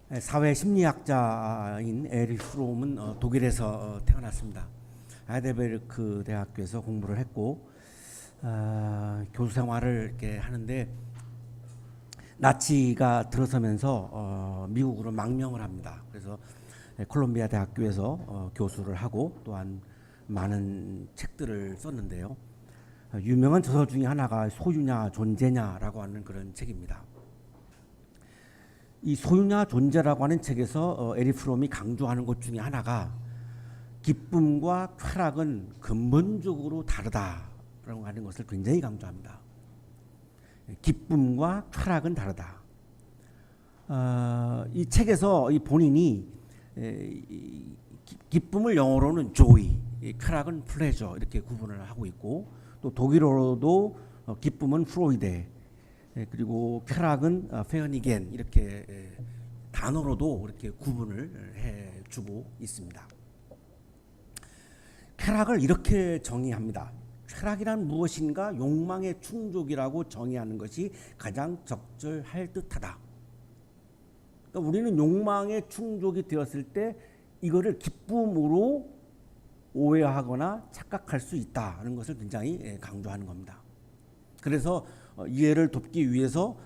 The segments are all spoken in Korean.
사회 심리학자인 에릭 프롬은 독일에서 태어났습니다. 하이델베르크 대학교에서 공부를 했고 교수 생활을 이렇게 하는데 나치가 들어서면서 미국으로 망명을 합니다. 그래서 콜롬비아 대학교에서 교수를 하고 또한 많은 책들을 썼는데요. 유명한 저서 중에 하나가 소유냐 존재냐라고 하는 그런 책입니다. 이 소유냐 존재라고 하는 책에서 에릭 프롬이 강조하는 것 중에 하나가 기쁨과 쾌락은 근본적으로 다르다라고 하는 것을 굉장히 강조합니다. 기쁨과 쾌락은 다르다. 이 책에서 이 본인이 기쁨을 영어로는 joy, 쾌락은 pleasure 이렇게 구분을 하고 있고 또 독일어로도 기쁨은 프로이데 그리고 쾌락은 페어니겐 이렇게 단어로도 이렇게 구분을 해주고 있습니다. 쾌락을 이렇게 정의합니다. 쾌락이란 무엇인가 욕망의 충족이라고 정의하는 것이 가장 적절할 듯하다. 그러니까 우리는 욕망의 충족이 되었을 때 이거를 기쁨으로 오해하거나 착각할 수 있다는 것을 굉장히 강조하는 겁니다. 그래서 이해를 돕기 위해서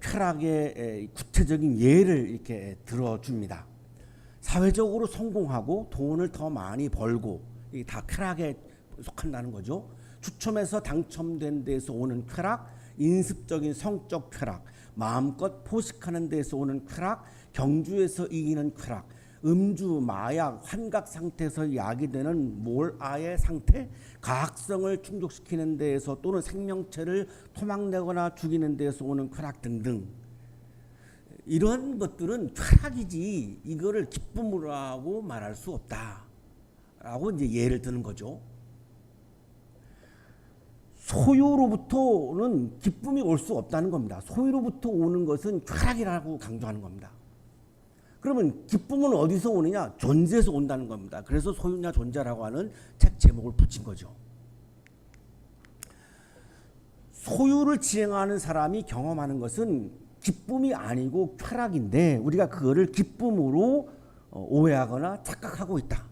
쾌락의 구체적인 예를 이렇게 들어줍니다. 사회적으로 성공하고 돈을 더 많이 벌고 이게 다 쾌락에 속한다는 거죠. 추첨해서 당첨된 데에서 오는 쾌락, 인습적인 성적 쾌락, 마음껏 포식하는 데에서 오는 쾌락, 경주에서 이기는 쾌락, 음주, 마약, 환각 상태에서 야기되는 몰아의 상태, 가학성을 충족시키는 데에서 또는 생명체를 토막내거나 죽이는 데에서 오는 쾌락 등등. 이런 것들은 쾌락이지 이거를 기쁨으로 말할 수 없다라고 이제 예를 드는 거죠. 소유로부터는 기쁨이 올 수 없다는 겁니다. 소유로부터 오는 것은 쾌락이라고 강조하는 겁니다. 그러면 기쁨은 어디서 오느냐? 존재에서 온다는 겁니다. 그래서 소유냐 존재라고 하는 책 제목을 붙인 거죠. 소유를 지향하는 사람이 경험하는 것은 기쁨이 아니고 쾌락인데 우리가 그거를 기쁨으로 오해하거나 착각하고 있다.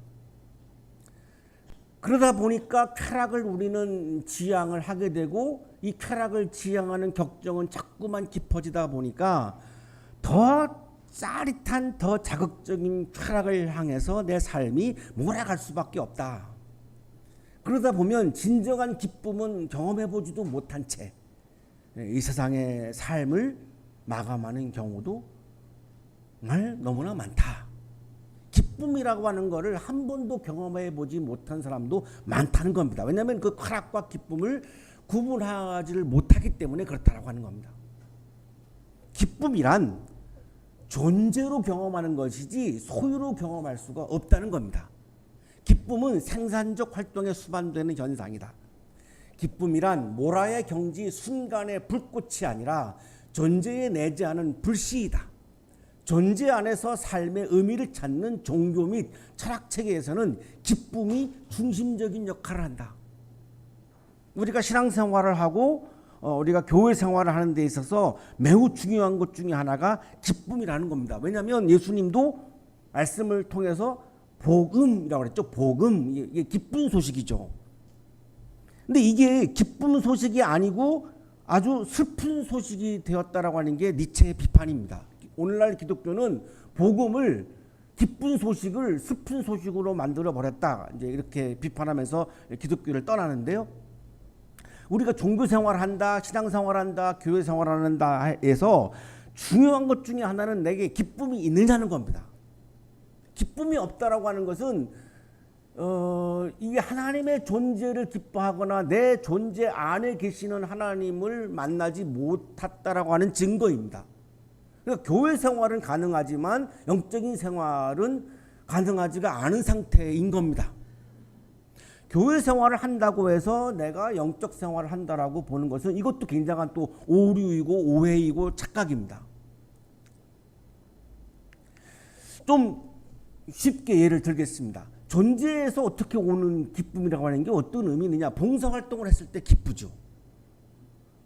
그러다 보니까 쾌락을 우리는 지향을 하게 되고 이 쾌락을 지향하는 격정은 자꾸만 깊어지다 보니까 더 짜릿한 더 자극적인 쾌락을 향해서 내 삶이 몰아갈 수밖에 없다. 그러다 보면 진정한 기쁨은 경험해보지도 못한 채 이 세상의 삶을 마감하는 경우도 정말 너무나 많다. 기쁨이라고 하는 것을 한 번도 경험해보지 못한 사람도 많다는 겁니다. 왜냐하면 그 쾌락과 기쁨을 구분하지를 못하기 때문에 그렇다고 하는 겁니다. 기쁨이란 존재로 경험하는 것이지 소유로 경험할 수가 없다는 겁니다. 기쁨은 생산적 활동에 수반되는 현상이다. 기쁨이란 모라의 경지 순간의 불꽃이 아니라 존재에 내재하는 불씨이다. 존재 안에서 삶의 의미를 찾는 종교 및 철학 체계에서는 기쁨이 중심적인 역할을 한다. 우리가 신앙생활을 하고 우리가 교회 생활을 하는 데 있어서 매우 중요한 것 중에 하나가 기쁨이라는 겁니다. 왜냐하면 예수님도 말씀을 통해서 복음이라고 그랬죠. 복음, 이게 기쁜 소식이죠. 근데 이게 기쁜 소식이 아니고 아주 슬픈 소식이 되었다라고 하는 게 니체의 비판입니다. 오늘날 기독교는 복음을 기쁜 소식을 슬픈 소식으로 만들어 버렸다. 이제 이렇게 비판하면서 기독교를 떠나는데요. 우리가 종교 생활을 한다, 신앙 생활을 한다, 교회 생활을 한다 해서 중요한 것 중에 하나는 내게 기쁨이 있느냐는 겁니다. 기쁨이 없다라고 하는 것은 이게 하나님의 존재를 기뻐하거나 내 존재 안에 계시는 하나님을 만나지 못했다라고 하는 증거입니다. 그러니까 교회 생활은 가능하지만 영적인 생활은 가능하지가 않은 상태인 겁니다. 교회 생활을 한다고 해서 내가 영적 생활을 한다라고 보는 것은 이것도 굉장한 또 오류이고 오해이고 착각입니다. 좀 쉽게 예를 들겠습니다. 존재에서 어떻게 오는 기쁨이라고 하는 게 어떤 의미느냐? 봉사활동을 했을 때 기쁘죠.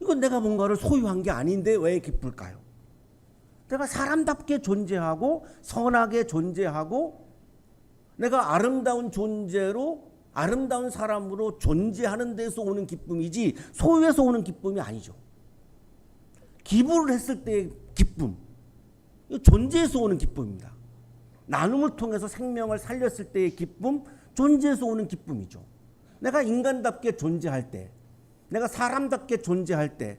이건 내가 뭔가를 소유한 게 아닌데 왜 기쁠까요? 내가 사람답게 존재하고 선하게 존재하고 내가 아름다운 존재로 아름다운 사람으로 존재하는 데서 오는 기쁨이지 소유에서 오는 기쁨이 아니죠. 기부를 했을 때의 기쁨, 존재에서 오는 기쁨입니다. 나눔을 통해서 생명을 살렸을 때의 기쁨, 존재에서 오는 기쁨이죠. 내가 인간답게 존재할 때, 내가 사람답게 존재할 때,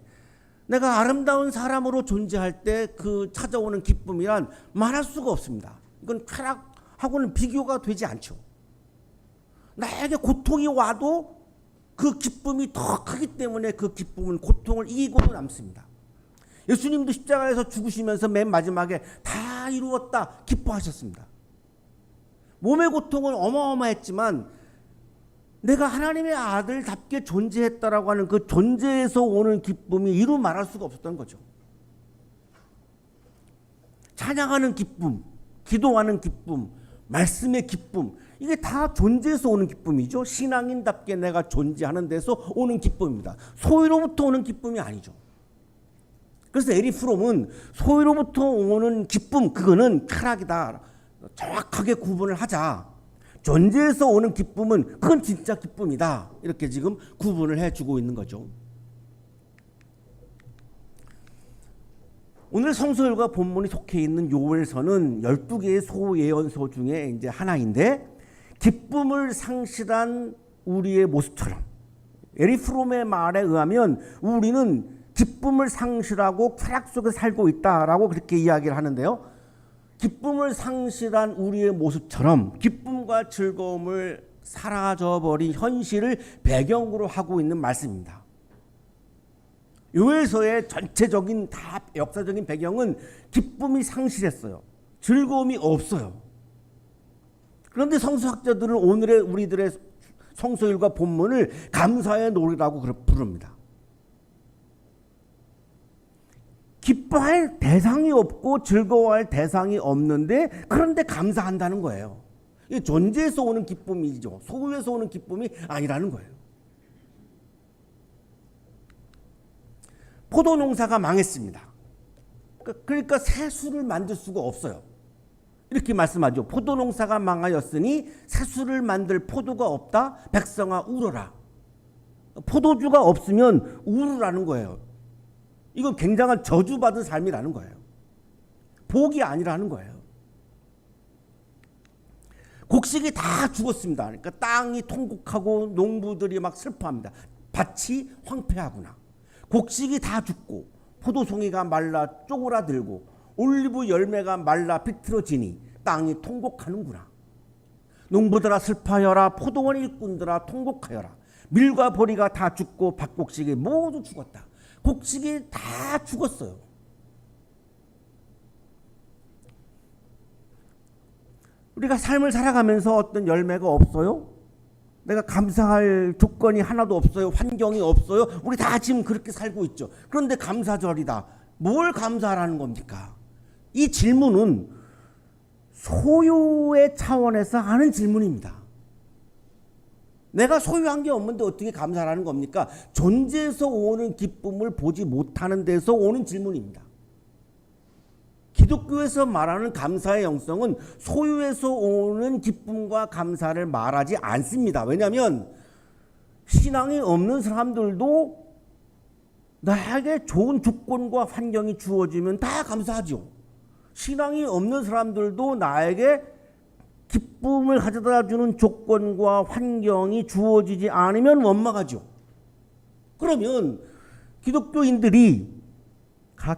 내가 아름다운 사람으로 존재할 때 그 찾아오는 기쁨이란 말할 수가 없습니다. 이건 쾌락하고는 비교가 되지 않죠. 나에게 고통이 와도 그 기쁨이 더 크기 때문에 그 기쁨은 고통을 이기고도 남습니다. 예수님도 십자가에서 죽으시면서 맨 마지막에 다 이루었다 기뻐하셨습니다. 몸의 고통은 어마어마했지만 내가 하나님의 아들답게 존재했다라고 하는 그 존재에서 오는 기쁨이 이루 말할 수가 없었던 거죠. 찬양하는 기쁨, 기도하는 기쁨, 말씀의 기쁨, 이게 다 존재에서 오는 기쁨이죠. 신앙인답게 내가 존재하는 데서 오는 기쁨입니다. 소유로부터 오는 기쁨이 아니죠. 그래서 에릭 프롬은 소유로부터 오는 기쁨, 그거는 쾌락이다. 정확하게 구분을 하자. 존재에서 오는 기쁨은 그건 진짜 기쁨이다. 이렇게 지금 구분을 해주고 있는 거죠. 오늘 성서율과 본문이 속해 있는 요엘서는 12개의 소예언서 중에 이제 하나인데 기쁨을 상실한 우리의 모습처럼 에릭 프롬의 말에 의하면 우리는 기쁨을 상실하고 쾌락 속에 살고 있다라고 그렇게 이야기를 하는데요. 기쁨을 상실한 우리의 모습처럼 기쁨과 즐거움을 사라져버린 현실을 배경으로 하고 있는 말씀입니다. 요엘서의 전체적인 다 역사적인 배경은 기쁨이 상실했어요. 즐거움이 없어요. 그런데 성서학자들은 오늘의 우리들의 성서율과 본문을 감사의 노래라고 부릅니다. 기뻐할 대상이 없고 즐거워할 대상이 없는데 그런데 감사한다는 거예요. 이게 존재에서 오는 기쁨이죠. 소유에서 오는 기쁨이 아니라는 거예요. 포도 농사가 망했습니다. 그러니까 새술을 만들 수가 없어요. 이렇게 말씀하죠. 포도 농사가 망하였으니 새술을 만들 포도가 없다. 백성아 울어라. 포도주가 없으면 울으라는 거예요. 이건 굉장한 저주받은 삶이라는 거예요. 복이 아니라는 거예요. 곡식이 다 죽었습니다. 그러니까 땅이 통곡하고 농부들이 막 슬퍼합니다. 밭이 황폐하구나. 곡식이 다 죽고 포도송이가 말라 쪼그라들고 올리브 열매가 말라 비틀어지니 땅이 통곡하는구나. 농부들아 슬퍼하여라. 포도원 일꾼들아 통곡하여라. 밀과 보리가 다 죽고 밭곡식이 모두 죽었다. 곡식이 다 죽었어요. 우리가 삶을 살아가면서 어떤 열매가 없어요? 내가 감사할 조건이 하나도 없어요. 환경이 없어요. 우리 다 지금 그렇게 살고 있죠. 그런데 감사절이다. 뭘 감사하라는 겁니까? 이 질문은 소유의 차원에서 하는 질문입니다. 내가 소유한 게 없는데 어떻게 감사하라는 겁니까? 존재에서 오는 기쁨을 보지 못하는 데서 오는 질문입니다. 기독교에서 말하는 감사의 영성은 소유에서 오는 기쁨과 감사를 말하지 않습니다. 왜냐하면 신앙이 없는 사람들도 나에게 좋은 조건과 환경이 주어지면 다 감사하죠. 신앙이 없는 사람들도 나에게 기쁨을 가져다 주는 조건과 환경이 주어지지 않으면 원망하죠. 그러면 기독교인들이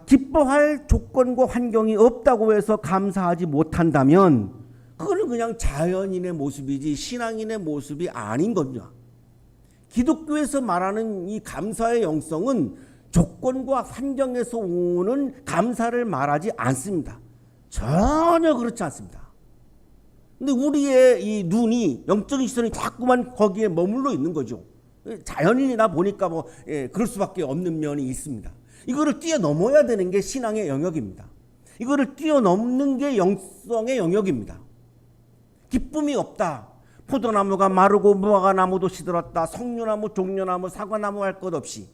기뻐할 조건과 환경이 없다고 해서 감사하지 못한다면 그거는 그냥 자연인의 모습이지 신앙인의 모습이 아닌 겁니다. 기독교에서 말하는 이 감사의 영성은 조건과 환경에서 오는 감사를 말하지 않습니다. 전혀 그렇지 않습니다. 근데 우리의 이 눈이 영적인 시선이 자꾸만 거기에 머물러 있는 거죠. 자연인이나 보니까 그럴 수밖에 없는 면이 있습니다. 이거를 뛰어넘어야 되는 게 신앙의 영역입니다. 이거를 뛰어넘는 게 영성의 영역입니다. 기쁨이 없다. 포도나무가 마르고 무화과나무도 시들었다. 석류나무, 종려나무, 사과나무 할 것 없이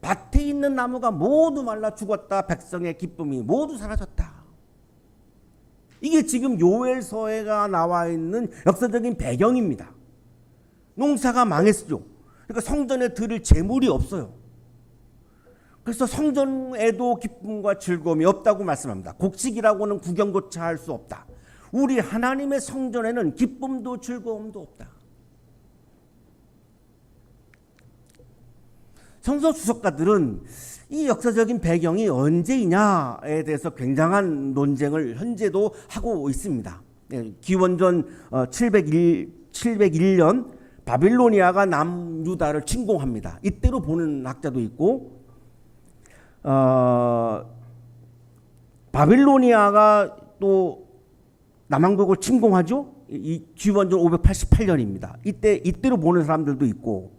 밭에 있는 나무가 모두 말라 죽었다. 백성의 기쁨이 모두 사라졌다. 이게 지금 요엘서에가 나와 있는 역사적인 배경입니다. 농사가 망했죠. 그러니까 성전에 드릴 재물이 없어요. 그래서 성전에도 기쁨과 즐거움이 없다고 말씀합니다. 곡식이라고는 구경조차 할 수 없다. 우리 하나님의 성전에는 기쁨도 즐거움도 없다. 성서 주석가들은 이 역사적인 배경이 언제이냐에 대해서 굉장한 논쟁을 현재도 하고 있습니다. 기원전 701년 바빌로니아가 남유다를 침공합니다. 이때로 보는 학자도 있고, 바빌로니아가 또 남왕국을 침공하죠. 이 기원전 588년입니다. 이때로 보는 사람들도 있고,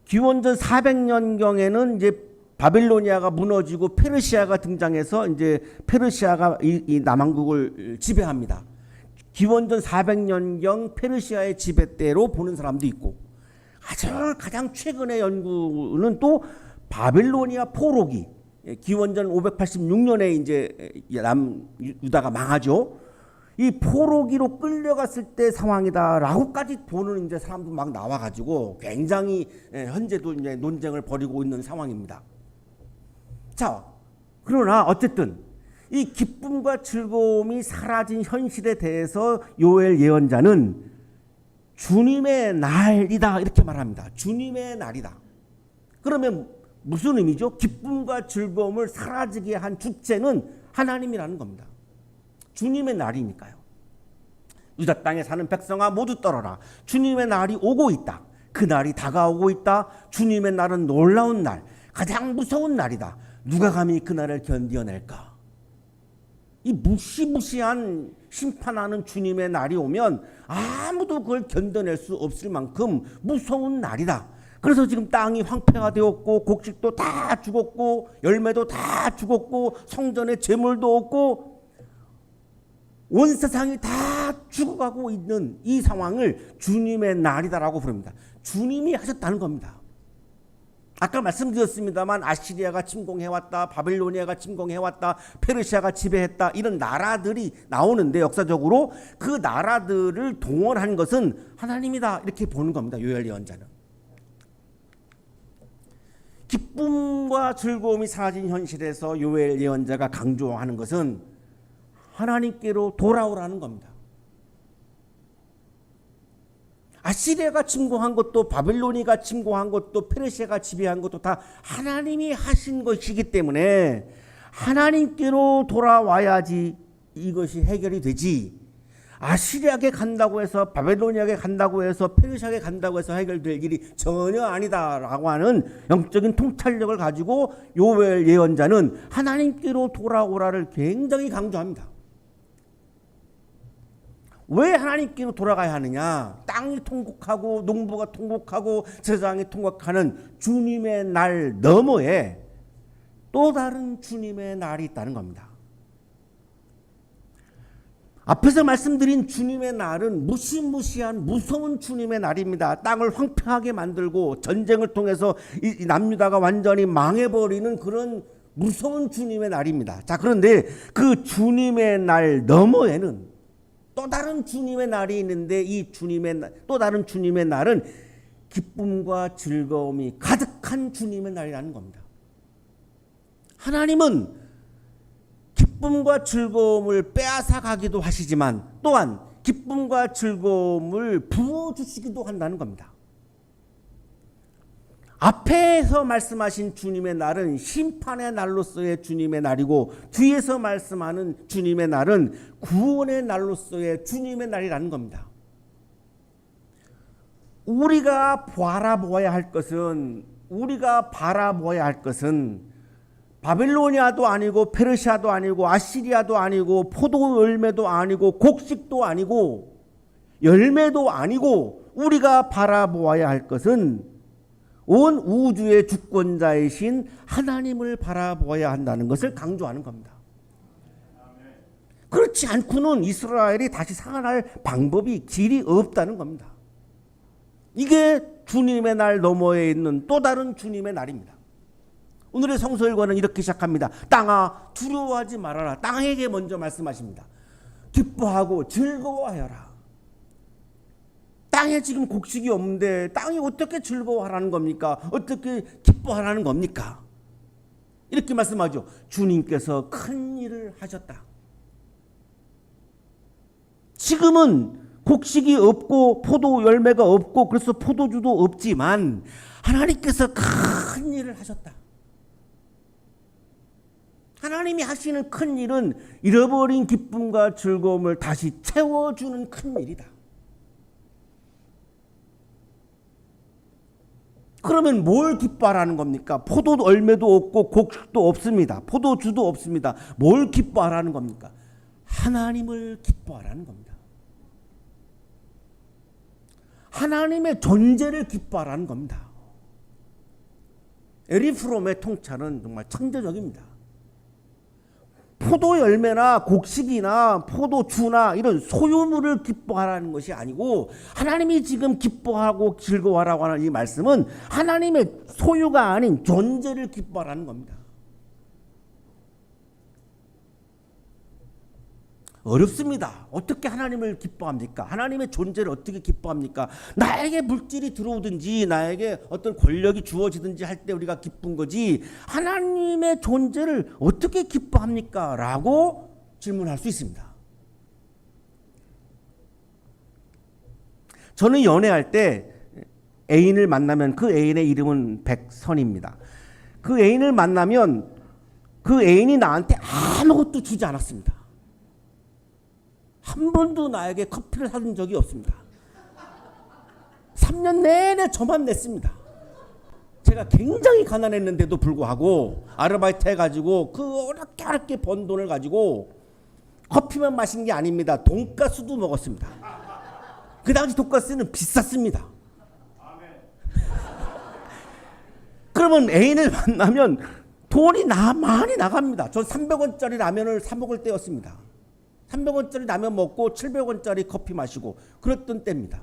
기원전 400년경에는 이제 바빌로니아가 무너지고 페르시아가 등장해서 이제 페르시아가 이 남왕국을 지배합니다. 기원전 400년경 페르시아의 지배 때로 보는 사람도 있고, 가장 최근의 연구는 또 바빌로니아 포로기, 기원전 586년에 이제 남유다가 망하죠. 이 포로기로 끌려갔을 때 상황이다라고까지 보는 이제 사람도 막 나와가지고 굉장히 현재도 이제 논쟁을 벌이고 있는 상황입니다. 자, 그러나 어쨌든 이 기쁨과 즐거움이 사라진 현실에 대해서 요엘 예언자는 주님의 날이다 이렇게 말합니다. 주님의 날이다. 그러면 무슨 의미죠? 기쁨과 즐거움을 사라지게 한 주체는 하나님이라는 겁니다. 주님의 날이니까요. 유다 땅에 사는 백성아 모두 떨어라. 주님의 날이 오고 있다. 그 날이 다가오고 있다. 주님의 날은 놀라운 날, 가장 무서운 날이다. 누가 감히 그 날을 견뎌낼까? 이 무시무시한 심판하는 주님의 날이 오면 아무도 그걸 견뎌낼 수 없을 만큼 무서운 날이다. 그래서 지금 땅이 황폐가 되었고 곡식도 다 죽었고 열매도 다 죽었고 성전에 재물도 없고 온 세상이 다 죽어가고 있는 이 상황을 주님의 날이다라고 부릅니다. 주님이 하셨다는 겁니다. 아까 말씀드렸습니다만 아시리아가 침공해왔다, 바빌로니아가 침공해왔다, 페르시아가 지배했다 이런 나라들이 나오는데 역사적으로 그 나라들을 동원한 것은 하나님이다 이렇게 보는 겁니다. 요엘 예언자는. 기쁨과 즐거움이 사라진 현실에서 요엘 예언자가 강조하는 것은 하나님께로 돌아오라는 겁니다. 아시리아가 침공한 것도 바빌로니아가 침공한 것도 페르시아가 지배한 것도 다 하나님이 하신 것이기 때문에 하나님께로 돌아와야지 이것이 해결이 되지, 아시리아에 간다고 해서 바빌로니아에 간다고 해서 페르시아에 간다고 해서 해결될 일이 전혀 아니다라고 하는 영적인 통찰력을 가지고 요엘 예언자는 하나님께로 돌아오라를 굉장히 강조합니다. 왜 하나님께로 돌아가야 하느냐? 땅이 통곡하고 농부가 통곡하고 세상이 통곡하는 주님의 날 너머에 또 다른 주님의 날이 있다는 겁니다. 앞에서 말씀드린 주님의 날은 무시무시한 무서운 주님의 날입니다. 땅을 황폐하게 만들고 전쟁을 통해서 이 남유다가 완전히 망해버리는 그런 무서운 주님의 날입니다. 자, 그런데 그 주님의 날 너머에는 또 다른 주님의 날이 있는데 이 또 다른 주님의 날은 기쁨과 즐거움이 가득한 주님의 날이라는 겁니다. 하나님은 기쁨과 즐거움을 빼앗아 가기도 하시지만 또한 기쁨과 즐거움을 부어주시기도 한다는 겁니다. 앞에서 말씀하신 주님의 날은 심판의 날로서의 주님의 날이고 뒤에서 말씀하는 주님의 날은 구원의 날로서의 주님의 날이라는 겁니다. 우리가 바라보아야 할 것은 바빌로니아도 아니고 페르시아도 아니고 아시리아도 아니고 포도 열매도 아니고 곡식도 아니고 열매도 아니고 우리가 바라보아야 할 것은 온 우주의 주권자이신 하나님을 바라보아야 한다는 것을 강조하는 겁니다. 그렇지 않고는 이스라엘이 다시 살아날 방법이 길이 없다는 겁니다. 이게 주님의 날 너머에 있는 또 다른 주님의 날입니다. 오늘의 성서일과는 이렇게 시작합니다. 땅아 두려워하지 말아라. 땅에게 먼저 말씀하십니다. 기뻐하고 즐거워하여라. 땅에 지금 곡식이 없는데 땅이 어떻게 즐거워하라는 겁니까? 어떻게 기뻐하라는 겁니까? 이렇게 말씀하죠. 주님께서 큰 일을 하셨다. 지금은 곡식이 없고 포도 열매가 없고 그래서 포도주도 없지만 하나님께서 큰 일을 하셨다. 하나님이 하시는 큰 일은 잃어버린 기쁨과 즐거움을 다시 채워주는 큰 일이다. 그러면 뭘 기뻐하라는 겁니까? 포도 열매도 없고 곡식도 없습니다. 포도주도 없습니다. 뭘 기뻐하라는 겁니까? 하나님을 기뻐하라는 겁니다. 하나님의 존재를 기뻐하라는 겁니다. 에리 프롬의 통찰은 정말 천재적입니다. 포도 열매나 곡식이나 포도주나 이런 소유물을 기뻐하라는 것이 아니고 하나님이 지금 기뻐하고 즐거워하라고 하는 이 말씀은 하나님의 소유가 아닌 존재를 기뻐하라는 겁니다. 어렵습니다. 어떻게 하나님을 기뻐합니까? 하나님의 존재를 어떻게 기뻐합니까? 나에게 물질이 들어오든지 나에게 어떤 권력이 주어지든지 할 때 우리가 기쁜 거지 하나님의 존재를 어떻게 기뻐합니까? 라고 질문할 수 있습니다. 저는 연애할 때 애인을 만나면 그 애인의 이름은 백선입니다. 그 애인을 만나면 그 애인이 나한테 아무것도 주지 않았습니다. 한 번도 나에게 커피를 사준 적이 없습니다. 3년 내내 저만 냈습니다. 제가 굉장히 가난했는데도 불구하고 아르바이트 해가지고 그 어렵게 번 돈을 가지고 커피만 마신 게 아닙니다. 돈가스도 먹었습니다. 그 당시 돈가스는 비쌌습니다. 그러면 애인을 만나면 돈이 많이 나갑니다. 전 300원짜리 라면을 사 먹을 때였습니다. 300원짜리 라면 먹고 700원짜리 커피 마시고 그랬던 때입니다.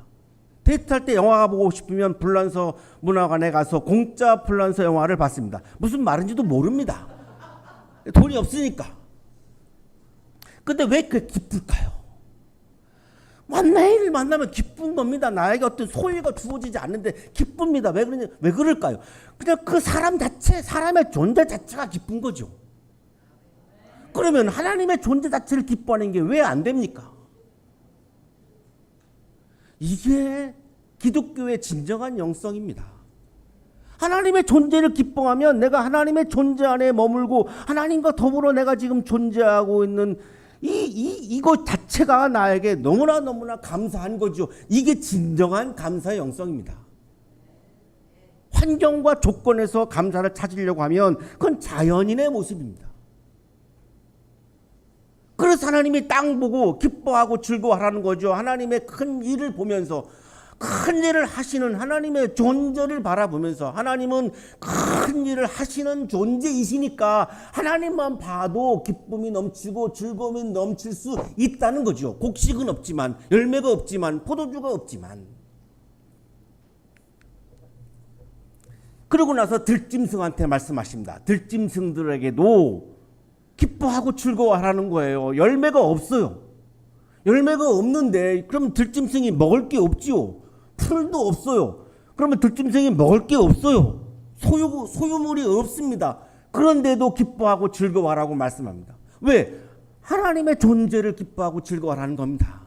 데이트할 때 영화 보고 싶으면 불란서 문화관에 가서 공짜 불란서 영화를 봤습니다. 무슨 말인지도 모릅니다. 돈이 없으니까. 근데 왜 그렇게 기쁠까요? 애인을 만나면 기쁜 겁니다. 나에게 어떤 소유가 주어지지 않는데 기쁩니다. 왜 그럴까요? 그냥 그 사람 자체, 사람의 존재 자체가 기쁜 거죠. 그러면 하나님의 존재 자체를 기뻐하는 게 왜 안 됩니까? 이게 기독교의 진정한 영성입니다. 하나님의 존재를 기뻐하면 내가 하나님의 존재 안에 머물고 하나님과 더불어 내가 지금 존재하고 있는 이것 자체가 나에게 너무나 감사한 거죠. 이게 진정한 감사의 영성입니다. 환경과 조건에서 감사를 찾으려고 하면 그건 자연인의 모습입니다. 그래서 하나님이 땅 보고 기뻐하고 즐거워하라는 거죠. 하나님의 큰 일을 보면서 큰 일을 하시는 하나님의 존재를 바라보면서 하나님은 큰 일을 하시는 존재이시니까 하나님만 봐도 기쁨이 넘치고 즐거움이 넘칠 수 있다는 거죠. 곡식은 없지만 열매가 없지만 포도주가 없지만. 그러고 나서 들짐승한테 말씀하십니다. 들짐승들에게도 기뻐하고 즐거워하라는 거예요. 열매가 없어요. 열매가 없는데 그럼 들짐승이 먹을 게 없지요. 풀도 없어요. 그러면 들짐승이 먹을 게 없어요. 소유물이 없습니다. 그런데도 기뻐하고 즐거워하라고 말씀합니다. 왜? 하나님의 존재를 기뻐하고 즐거워하라는 겁니다.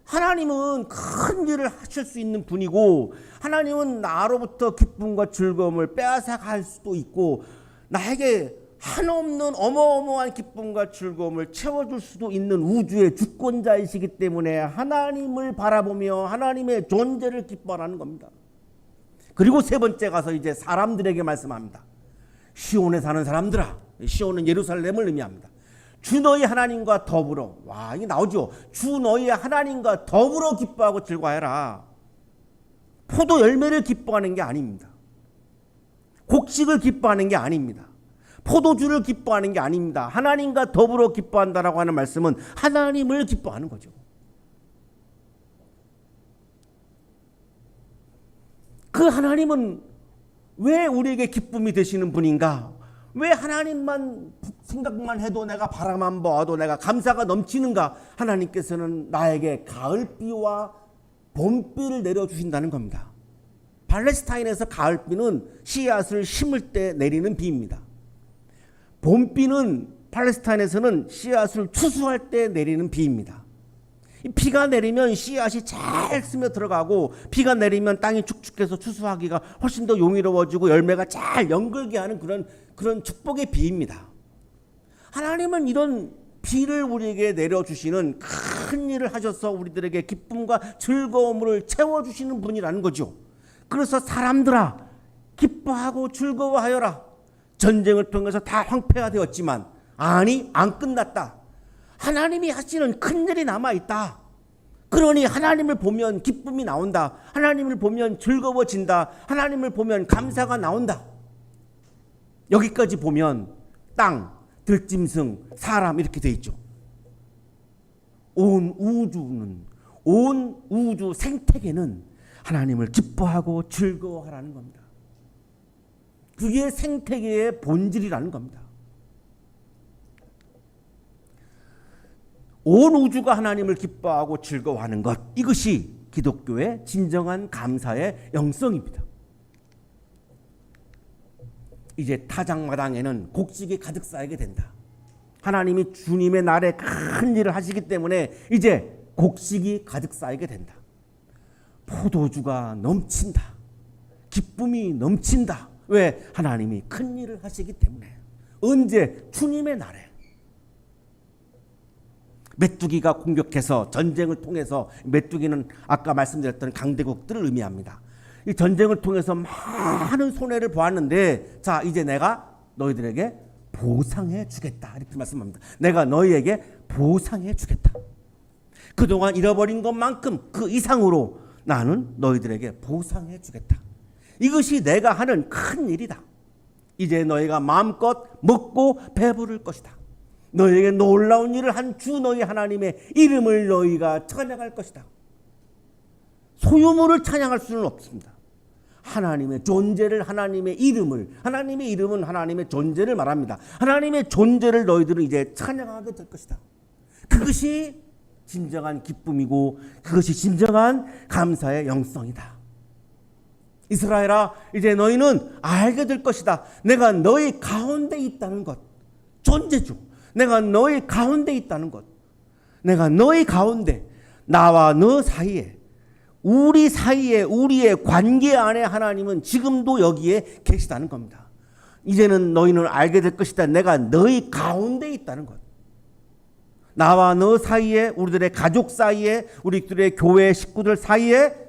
하나님은 큰 일을 하실 수 있는 분이고 하나님은 나로부터 기쁨과 즐거움을 빼앗아갈 수도 있고 나에게 한없는 어마어마한 기쁨과 즐거움을 채워줄 수도 있는 우주의 주권자이시기 때문에 하나님을 바라보며 하나님의 존재를 기뻐하라는 겁니다. 그리고 세 번째 가서 이제 사람들에게 말씀합니다. 시온에 사는 사람들아. 시온은 예루살렘을 의미합니다. 주 너희 하나님과 더불어. 와, 이게 나오죠. 주 너희 하나님과 더불어 기뻐하고 즐거워해라. 포도 열매를 기뻐하는 게 아닙니다. 곡식을 기뻐하는 게 아닙니다. 포도주를 기뻐하는 게 아닙니다. 하나님과 더불어 기뻐한다라고 하는 말씀은 하나님을 기뻐하는 거죠. 그 하나님은 왜 우리에게 기쁨이 되시는 분인가? 왜 하나님만 생각만 해도 내가 바라만 보아도 내가 감사가 넘치는가? 하나님께서는 나에게 가을비와 봄비를 내려주신다는 겁니다. 팔레스타인에서 가을비는 씨앗을 심을 때 내리는 비입니다. 봄비는 팔레스타인에서는 씨앗을 추수할 때 내리는 비입니다. 비가 내리면 씨앗이 잘 스며들어가고 비가 내리면 땅이 축축해서 추수하기가 훨씬 더 용이로워지고 열매가 잘 연글게 하는 그런 축복의 비입니다. 하나님은 이런 비를 우리에게 내려주시는 큰 일을 하셔서 우리들에게 기쁨과 즐거움을 채워주시는 분이라는 거죠. 그래서 사람들아 기뻐하고 즐거워하여라. 전쟁을 통해서 다 황폐가 되었지만 아니 안 끝났다. 하나님이 하시는 큰 일이 남아있다. 그러니 하나님을 보면 기쁨이 나온다. 하나님을 보면 즐거워진다. 하나님을 보면 감사가 나온다. 여기까지 보면 땅, 들짐승, 사람 이렇게 돼 있죠. 온 우주 생태계는 하나님을 기뻐하고 즐거워하라는 겁니다. 그게 생태계의 본질이라는 겁니다. 온 우주가 하나님을 기뻐하고 즐거워하는 것, 이것이 기독교의 진정한 감사의 영성입니다. 이제 타작마당에는 곡식이 가득 쌓이게 된다. 하나님이 주님의 날에 큰 일을 하시기 때문에 이제 곡식이 가득 쌓이게 된다. 포도주가 넘친다. 기쁨이 넘친다. 왜? 하나님이 큰 일을 하시기 때문에. 언제? 주님의 날에. 메뚜기가 공격해서 전쟁을 통해서, 메뚜기는 아까 말씀드렸던 강대국들을 의미합니다. 이 전쟁을 통해서 많은 손해를 보았는데, 자 이제 내가 너희들에게 보상해 주겠다 이렇게 말씀합니다. 내가 너희에게 보상해 주겠다. 그동안 잃어버린 것만큼 그 이상으로 나는 너희들에게 보상해 주겠다. 이것이 내가 하는 큰 일이다. 이제 너희가 마음껏 먹고 배부를 것이다. 너희에게 놀라운 일을 한 주 너희 하나님의 이름을 너희가 찬양할 것이다. 소유물을 찬양할 수는 없습니다. 하나님의 존재를, 하나님의 이름을, 하나님의 이름은 하나님의 존재를 말합니다. 하나님의 존재를 너희들은 이제 찬양하게 될 것이다. 그것이 진정한 기쁨이고 그것이 진정한 감사의 영성이다. 이스라엘아, 이제 너희는 알게 될 것이다. 내가 너희 가운데 있다는 것. 존재죠. 내가 너희 가운데 있다는 것. 내가 너희 가운데, 나와 너 사이에, 우리 사이에, 우리의 관계 안에 하나님은 지금도 여기에 계시다는 겁니다. 이제는 너희는 알게 될 것이다. 내가 너희 가운데 있다는 것. 나와 너 사이에, 우리들의 가족 사이에, 우리들의 교회 식구들 사이에,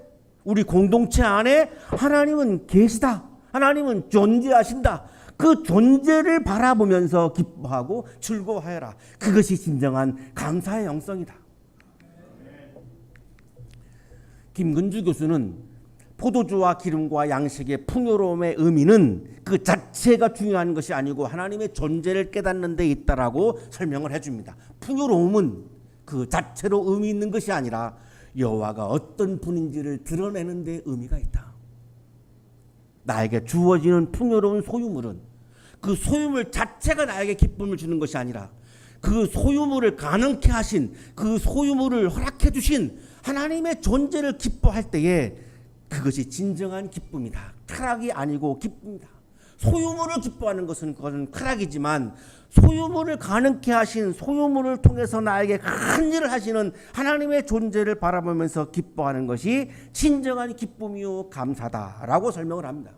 우리 공동체 안에 하나님은 계시다. 하나님은 존재하신다. 그 존재를 바라보면서 기뻐하고 즐거워하여라. 그것이 진정한 감사의 영성이다. 김근주 교수는 포도주와 기름과 양식의 풍요로움의 의미는 그 자체가 중요한 것이 아니고 하나님의 존재를 깨닫는 데 있다라고 설명을 해줍니다. 풍요로움은 그 자체로 의미 있는 것이 아니라 여호와가 어떤 분인지를 드러내는 데 의미가 있다. 나에게 주어지는 풍요로운 소유물은 그 소유물 자체가 나에게 기쁨을 주는 것이 아니라 그 소유물을 가능케 하신, 그 소유물을 허락해 주신 하나님의 존재를 기뻐할 때에 그것이 진정한 기쁨이다. 쾌락이 아니고 기쁨이다. 소유물을 기뻐하는 것은 그것은 쾌락이지만 소유물을 가능케 하신, 소유물을 통해서 나에게 큰 일을 하시는 하나님의 존재를 바라보면서 기뻐하는 것이 진정한 기쁨이요 감사다라고 설명을 합니다.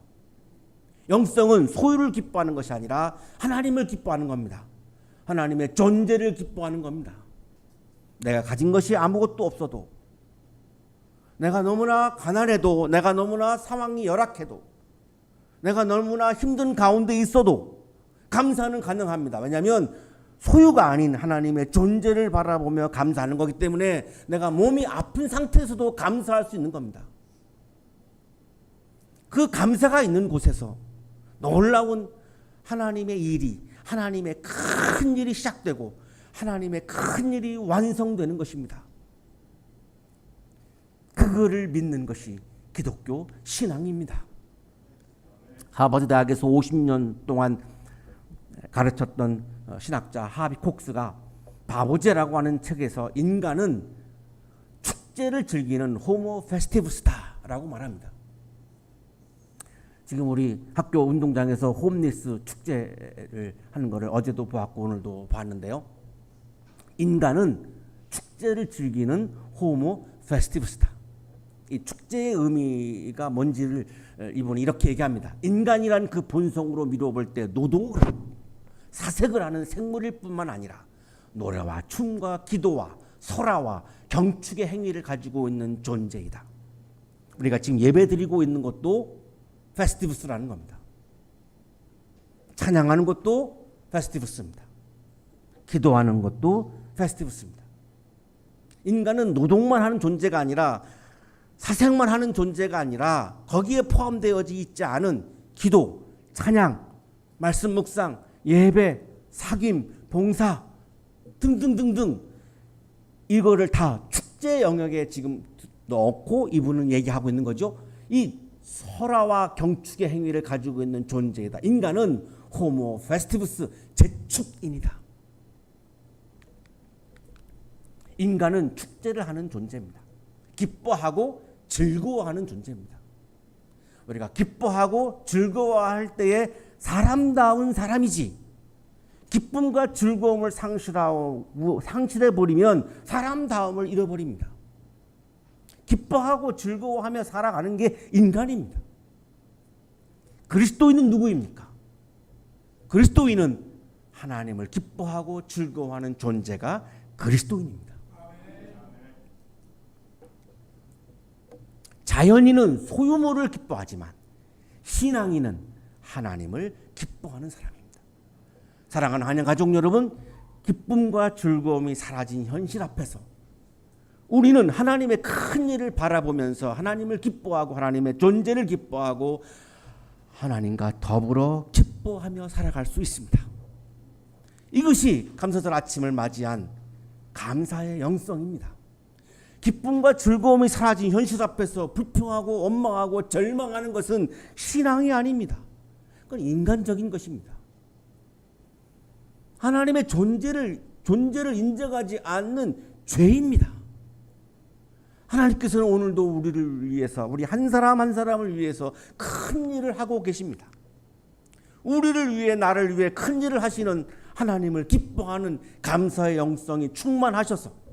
영성은 소유를 기뻐하는 것이 아니라 하나님을 기뻐하는 겁니다. 하나님의 존재를 기뻐하는 겁니다. 내가 가진 것이 아무것도 없어도, 내가 너무나 가난해도, 내가 너무나 상황이 열악해도, 내가 너무나 힘든 가운데 있어도 감사는 가능합니다. 왜냐하면 소유가 아닌 하나님의 존재를 바라보며 감사하는 거기 때문에 내가 몸이 아픈 상태에서도 감사할 수 있는 겁니다. 그 감사가 있는 곳에서 놀라운 하나님의 일이, 하나님의 큰 일이 시작되고 하나님의 큰 일이 완성되는 것입니다. 그거를 믿는 것이 기독교 신앙입니다. 하버드 대학에서 50년 동안 가르쳤던 신학자 하비 콕스가 바보제라고 하는 책에서 인간은 축제를 즐기는 호모 페스티브스다라고 말합니다. 지금 우리 학교 운동장에서 홈리스 축제를 하는 것을 어제도 보았고 오늘도 봤는데요. 인간은 축제를 즐기는 호모 페스티브스다. 이 축제의 의미가 뭔지를 이분이 이렇게 얘기합니다. 인간이란 그 본성으로 미뤄볼 때 노동을 하고 사색을 하는 생물일 뿐만 아니라 노래와 춤과 기도와 설화와 경축의 행위를 가지고 있는 존재이다. 우리가 지금 예배 드리고 있는 것도 페스티브스라는 겁니다. 찬양하는 것도 페스티브스입니다. 기도하는 것도 페스티브스입니다. 인간은 노동만 하는 존재가 아니라 사색만 하는 존재가 아니라 거기에 포함되어져 있지 않은 기도, 찬양, 말씀 묵상, 예배, 사귐, 봉사 등등등등 이거를 다 축제 영역에 지금 넣고 이분은 얘기하고 있는 거죠. 이 설화와 경축의 행위를 가지고 있는 존재이다. 인간은 호모 페스티브스 제축인이다. 인간은 축제를 하는 존재입니다. 기뻐하고 즐거워하는 존재입니다. 우리가 기뻐하고 즐거워할 때에 사람다운 사람이지, 기쁨과 즐거움을 상실해버리면 사람다움을 잃어버립니다. 기뻐하고 즐거워하며 살아가는 게 인간입니다. 그리스도인은 누구입니까? 그리스도인은 하나님을 기뻐하고 즐거워하는 존재가 그리스도인입니다. 자연인은 소유물을 기뻐하지만 신앙인은 하나님을 기뻐하는 사람입니다. 사랑하는 한영 가족 여러분, 기쁨과 즐거움이 사라진 현실 앞에서 우리는 하나님의 큰 일을 바라보면서 하나님을 기뻐하고 하나님의 존재를 기뻐하고 하나님과 더불어 기뻐하며 살아갈 수 있습니다. 이것이 감사절 아침을 맞이한 감사의 영성입니다. 기쁨과 즐거움이 사라진 현실 앞에서 불평하고 원망하고 절망하는 것은 신앙이 아닙니다. 그건 인간적인 것입니다. 하나님의 존재를 인정하지 않는 죄입니다. 하나님께서는 오늘도 우리를 위해서, 우리 한 사람 한 사람을 위해서 큰 일을 하고 계십니다. 우리를 위해, 나를 위해 큰 일을 하시는 하나님을 기뻐하는 감사의 영성이 충만하셔서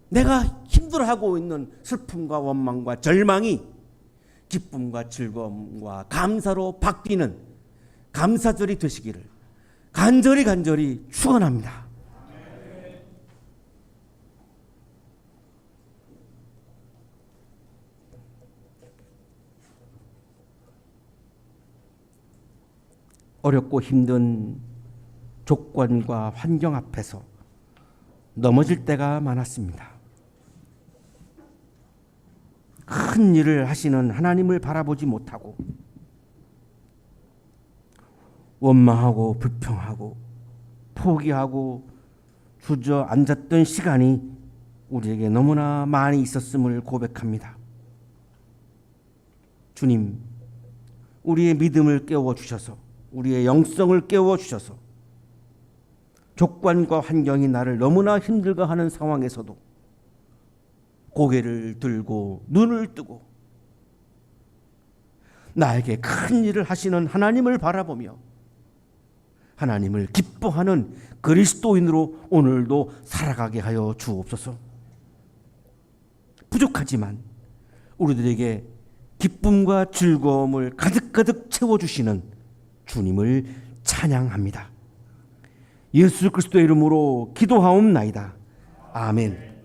내가 힘들어하고 있는 슬픔과 원망과 절망이 기쁨과 즐거움과 감사로 바뀌는 감사절이 되시기를 간절히 축원합니다. 어렵고 힘든 조건과 환경 앞에서 넘어질 때가 많았습니다. 큰 일을 하시는 하나님을 바라보지 못하고 원망하고 불평하고 포기하고 주저앉았던 시간이 우리에게 너무나 많이 있었음을 고백합니다. 주님, 우리의 믿음을 깨워주셔서, 우리의 영성을 깨워주셔서 조건과 환경이 나를 너무나 힘들게 하는 상황에서도 고개를 들고 눈을 뜨고 나에게 큰 일을 하시는 하나님을 바라보며 하나님을 기뻐하는 그리스도인으로 오늘도 살아가게 하여 주옵소서. 부족하지만 우리들에게 기쁨과 즐거움을 가득가득 채워주시는 주님을 찬양합니다. 예수 그리스도의 이름으로 기도하옵나이다. 아멘.